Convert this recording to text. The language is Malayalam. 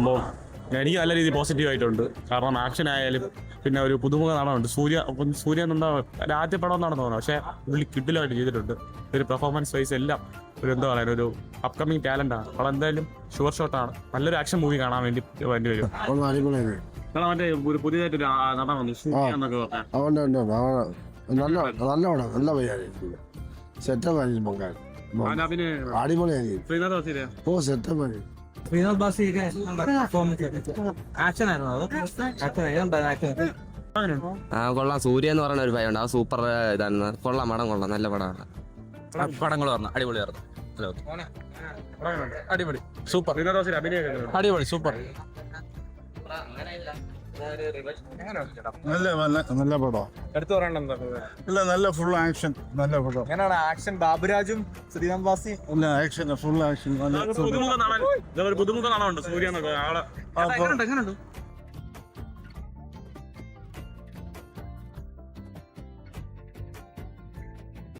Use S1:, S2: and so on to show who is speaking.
S1: അപ്പോൾ എനിക്ക് നല്ല രീതിയിൽ പോസിറ്റീവ് ആയിട്ടുണ്ട്. കാരണം ആക്ഷൻ ആയാലും പിന്നെ ഒരു പുതുമുഖ നടനുണ്ട് സൂര്യ എന്താ ആദ്യ പടം എന്നാണ് തോന്നുന്നത്. പക്ഷേ പുള്ളി കിഡിലായിട്ട് ചെയ്തിട്ടുണ്ട്. ഒരു പെർഫോമൻസ് വൈസ് എല്ലാം ഒരു എന്താ പറയുക ഒരു അപ്കമിങ് ടാലന്റ് ആണ്. അപ്പോൾ എന്തായാലും ഷുവർ ഷോട്ടാണ്. നല്ലൊരു ആക്ഷൻ മൂവി കാണാൻ വേണ്ടി വരും. കാരണം മറ്റേ ഒരു പുതിയതായിട്ടൊരു നടൻ വന്നു സൂര്യ എന്നൊക്കെ പറഞ്ഞാൽ
S2: നല്ല പയ്യാണ് സെറ്റപ്പ് അടിപൊളിയായി സെറ്റപ്പ്
S3: ശ്രീനാഥ് ബാസി ആക്ഷൻ ആയിരുന്നു
S4: കൊള്ളാം. സൂര്യ എന്ന് പറയുന്ന ഒരു പയ്യുണ്ട്, ആ സൂപ്പർ ഇതായിരുന്നു. കൊള്ളാം, പടം കൊള്ളാം, നല്ല പടമാണ്. പടങ്ങൾ പറഞ്ഞു അടിപൊളിയായിരുന്നു.
S1: അടിപൊളി സൂപ്പർ.
S4: അടിപൊളി സൂപ്പർ.
S2: നല്ല പടം.
S1: എടുത്തു പറയണ്ട
S2: നല്ല ഫുൾ ആക്ഷൻ. നല്ല പടം.
S1: എങ്ങനെയാണ് ആക്ഷൻ? ബാബുരാജും ശ്രീനാഥ് ബാസി
S2: ആക്ഷൻ ഫുൾ ആക്ഷൻ.
S1: പുതുമുഖ നടൻ സൂര്യ എന്നൊക്കെ ആളെ